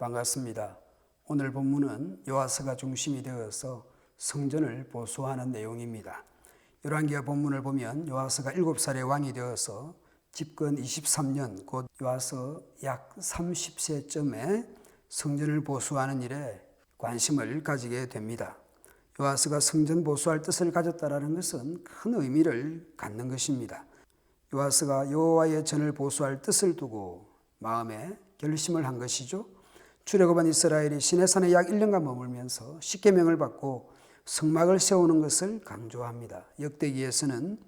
반갑습니다. 오늘 본문은 요아스가 중심이 되어서 성전을 보수하는 내용입니다. 열왕기하 본문을 보면 요아스가 7살의 왕이 되어서 집권 23년 곧 요아스 약 30세쯤에 성전을 보수하는 일에 관심을 가지게 됩니다. 요아스가 성전 보수할 뜻을 가졌다는 것은 큰 의미를 갖는 것입니다. 요아스가 여호와의 전을 보수할 뜻을 두고 마음에 결심을 한 것이죠. 출애굽한 이스라엘이 시내산에 약 1년간 머물면서 십계명을 받고 성막을 세우는 것을 강조합니다. 역대기에서는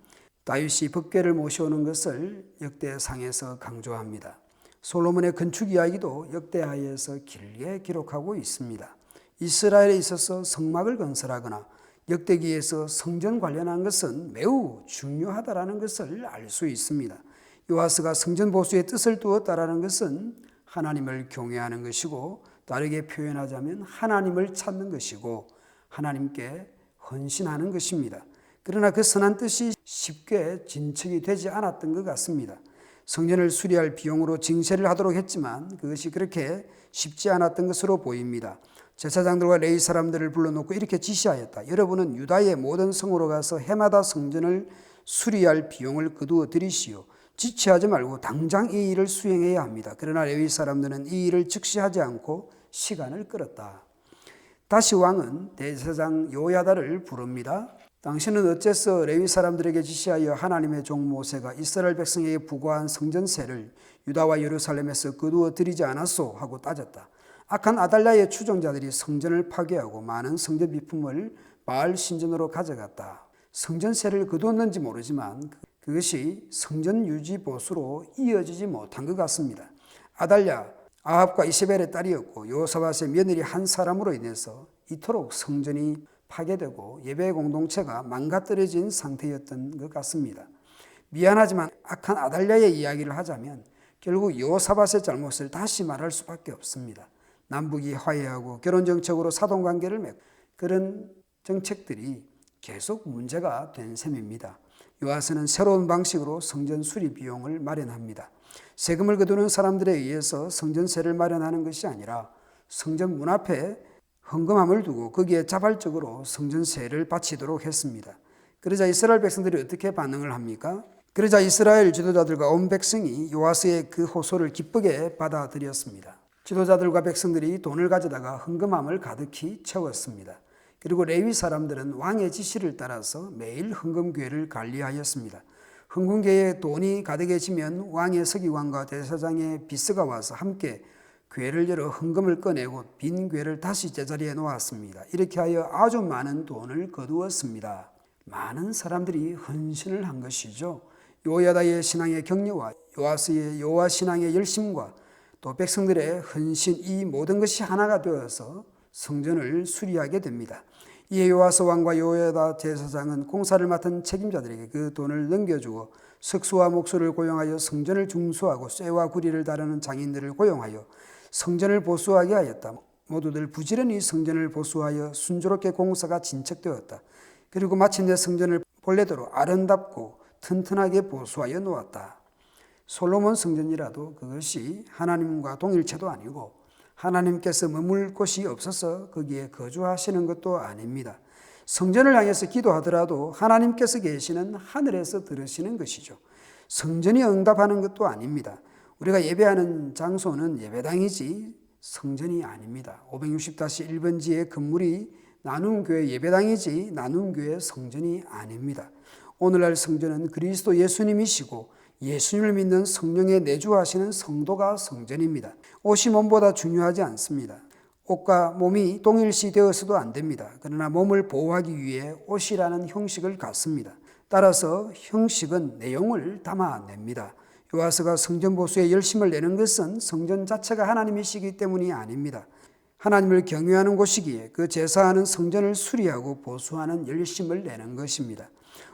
다윗이 법궤를 모셔오는 것을 역대상에서 강조합니다. 솔로몬의 건축 이야기도 역대하에서 길게 기록하고 있습니다. 이스라엘에 있어서 성막을 건설하거나 역대기에서 성전 관련한 것은 매우 중요하다는 것을 알 수 있습니다. 요아스가 성전 보수의 뜻을 두었다는 것은 하나님을 경외하는 것이고, 다르게 표현하자면 하나님을 찾는 것이고 하나님께 헌신하는 것입니다. 그러나 그 선한 뜻이 쉽게 진척이 되지 않았던 것 같습니다. 성전을 수리할 비용으로 징세를 하도록 했지만 그것이 그렇게 쉽지 않았던 것으로 보입니다. 제사장들과 레위 사람들을 불러놓고 이렇게 지시하였다. 여러분은 유다의 모든 성으로 가서 해마다 성전을 수리할 비용을 거두어 들이시오. 지체하지 말고 당장 이 일을 수행해야 합니다. 그러나 레위 사람들은 이 일을 즉시 하지 않고 시간을 끌었다. 다시 왕은 대제사장 요야다를 부릅니다. 당신은 어째서 레위 사람들에게 지시하여 하나님의 종 모세가 이스라엘 백성에게 부과한 성전세를 유다와 예루살렘에서 거두어 들이지 않았소? 하고 따졌다. 악한 아달랴의 추종자들이 성전을 파괴하고 많은 성전 비품을 바알 신전으로 가져갔다. 성전세를 거두었는지 모르지만 그것이 성전 유지 보수로 이어지지 못한 것 같습니다. 아달랴, 아합과 이세벨의 딸이었고 여호사밧의 며느리 한 사람으로 인해서 이토록 성전이 파괴되고 예배 공동체가 망가뜨려진 상태였던 것 같습니다. 미안하지만 악한 아달랴의 이야기를 하자면 결국 여호사밧의 잘못을 다시 말할 수밖에 없습니다. 남북이 화해하고 결혼정책으로 사돈관계를 맺고 그런 정책들이 계속 문제가 된 셈입니다. 요아스는 새로운 방식으로 성전 수리 비용을 마련합니다. 세금을 거두는 사람들에 의해서 성전세를 마련하는 것이 아니라 성전 문 앞에 헌금함을 두고 거기에 자발적으로 성전세를 바치도록 했습니다. 그러자 이스라엘 백성들이 어떻게 반응을 합니까? 그러자 이스라엘 지도자들과 온 백성이 요아스의 그 호소를 기쁘게 받아들였습니다. 지도자들과 백성들이 돈을 가져다가 헌금함을 가득히 채웠습니다. 그리고 레위 사람들은 왕의 지시를 따라서 매일 헌금궤를 관리하였습니다. 헌금궤에 돈이 가득해지면 왕의 서기관과 대제사장의 비서가 와서 함께 궤를 열어 헌금을 꺼내고 빈 궤를 다시 제자리에 놓았습니다. 이렇게 하여 아주 많은 돈을 거두었습니다. 많은 사람들이 헌신을 한 것이죠. 요야다의 신앙의 격려와 요아스의 여호와 신앙의 열심과 또 백성들의 헌신, 이 모든 것이 하나가 되어서 성전을 수리하게 됩니다. 이에 요아스 왕과 요야다 제사장은 공사를 맡은 책임자들에게 그 돈을 넘겨주어 석수와 목수를 고용하여 성전을 중수하고 쇠와 구리를 다루는 장인들을 고용하여 성전을 보수하게 하였다. 모두들 부지런히 성전을 보수하여 순조롭게 공사가 진척되었다. 그리고 마침내 성전을 본래대로 아름답고 튼튼하게 보수하여 놓았다. 솔로몬 성전이라도 그것이 하나님과 동일체도 아니고 하나님께서 머물 곳이 없어서 거기에 거주하시는 것도 아닙니다. 성전을 향해서 기도하더라도 하나님께서 계시는 하늘에서 들으시는 것이죠. 성전이 응답하는 것도 아닙니다. 우리가 예배하는 장소는 예배당이지 성전이 아닙니다. 560-1번지의 건물이 나눔교회 예배당이지 나눔교회 성전이 아닙니다. 오늘날 성전은 그리스도 예수님이시고 예수님을 믿는 성령에 내주하시는 성도가 성전입니다. 옷이 몸보다 중요하지 않습니다. 옷과 몸이 동일시 되어서도 안 됩니다. 그러나 몸을 보호하기 위해 옷이라는 형식을 갖습니다. 따라서 형식은 내용을 담아냅니다. 요아스가 성전 보수에 열심을 내는 것은 성전 자체가 하나님이시기 때문이 아닙니다. 하나님을 경외하는 곳이기에 그 제사하는 성전을 수리하고 보수하는 열심을 내는 것입니다.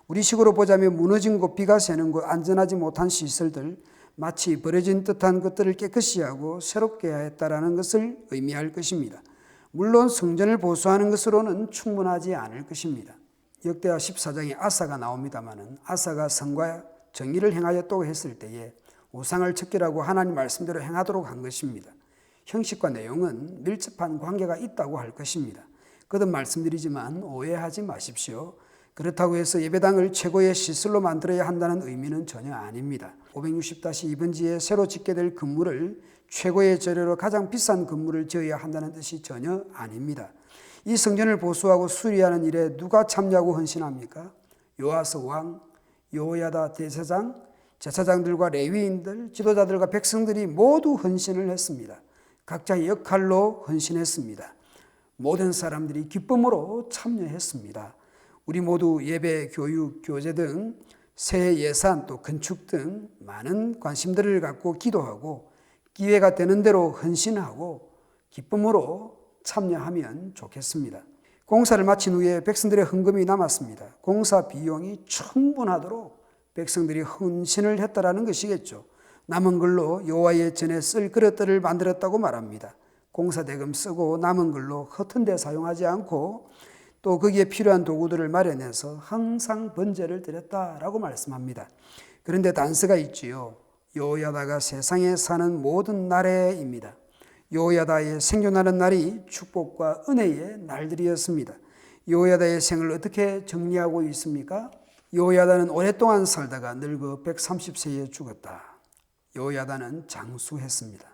우리식으로 보자면 무너진 곳, 비가 새는 곳, 안전하지 못한 시설들, 마치 버려진 듯한 것들을 깨끗이 하고 새롭게 했다라는 것을 의미할 것입니다. 물론 성전을 보수하는 것으로는 충분하지 않을 것입니다. 역대하 14장에 아사가 나옵니다마는 아사가 선과 정의를 행하였다고 했을 때에 우상을 척결하고 하나님 말씀대로 행하도록 한 것입니다. 형식과 내용은 밀접한 관계가 있다고 할 것입니다. 거듭 말씀드리지만 오해하지 마십시오. 그렇다고 해서 예배당을 최고의 시설로 만들어야 한다는 의미는 전혀 아닙니다. 560-2번지에 새로 짓게 될 건물을 최고의 재료로 가장 비싼 건물을 지어야 한다는 뜻이 전혀 아닙니다. 이 성전을 보수하고 수리하는 일에 누가 참여하고 헌신합니까? 요아스 왕, 여호야다 대제사장, 제사장들과 레위인들, 지도자들과 백성들이 모두 헌신을 했습니다. 각자의 역할로 헌신했습니다. 모든 사람들이 기쁨으로 참여했습니다. 우리 모두 예배, 교육, 교제 등 새해 예산 또 건축 등 많은 관심들을 갖고 기도하고 기회가 되는 대로 헌신하고 기쁨으로 참여하면 좋겠습니다. 공사를 마친 후에 백성들의 헌금이 남았습니다. 공사 비용이 충분하도록 백성들이 헌신을 했다라는 것이겠죠. 남은 걸로 여호와의 전에 쓸 그릇들을 만들었다고 말합니다. 공사 대금 쓰고 남은 걸로 허튼 데 사용하지 않고 또 거기에 필요한 도구들을 마련해서 항상 번제를 드렸다라고 말씀합니다. 그런데 단서가 있지요. 여호야다가 세상에 사는 모든 날에입니다. 여호야다의 생존하는 날이 축복과 은혜의 날들이었습니다. 여호야다의 생을 어떻게 정리하고 있습니까? 여호야다는 오랫동안 살다가 늙어 130세에 죽었다. 여호야다는 장수했습니다.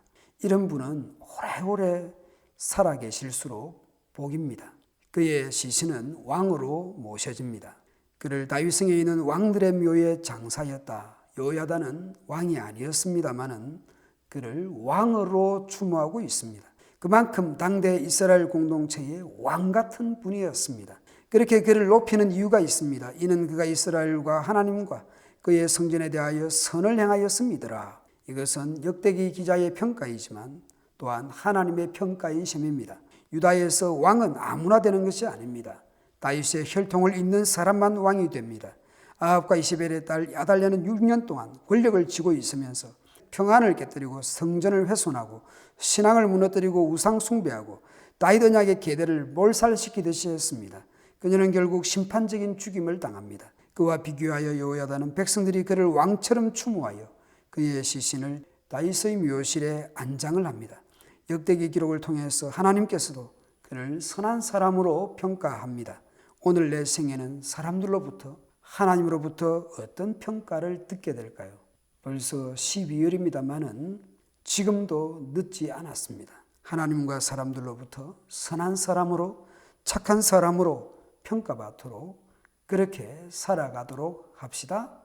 이런 분은 오래오래 살아계실수록 복입니다. 그의 시신은 왕으로 모셔집니다. 그를 다윗성에 있는 왕들의 묘의 장사였다. 여호야다는 왕이 아니었습니다마는 그를 왕으로 추모하고 있습니다. 그만큼 당대 이스라엘 공동체의 왕 같은 분이었습니다. 그렇게 그를 높이는 이유가 있습니다. 이는 그가 이스라엘과 하나님과 그의 성전에 대하여 선을 행하였음이더라. 이것은 역대기 기자의 평가이지만 또한 하나님의 평가인 셈입니다. 유다에서 왕은 아무나 되는 것이 아닙니다. 다윗의 혈통을 잇는 사람만 왕이 됩니다. 아합과 이세벨의 딸 야달랴는 6년 동안 권력을 쥐고 있으면서 평안을 깨뜨리고 성전을 훼손하고 신앙을 무너뜨리고 우상 숭배하고 다윗 언약의 계대를 몰살시키듯이 했습니다. 그녀는 결국 심판적인 죽임을 당합니다. 그와 비교하여 여호야다는 백성들이 그를 왕처럼 추모하여 그의 시신을 다윗의 묘실에 안장을 합니다. 역대기 기록을 통해서 하나님께서도 그를 선한 사람으로 평가합니다. 오늘 내 생에는 사람들로부터 하나님으로부터 어떤 평가를 듣게 될까요? 벌써 12월입니다마는 지금도 늦지 않았습니다. 하나님과 사람들로부터 선한 사람으로 착한 사람으로 평가받도록 그렇게 살아가도록 합시다.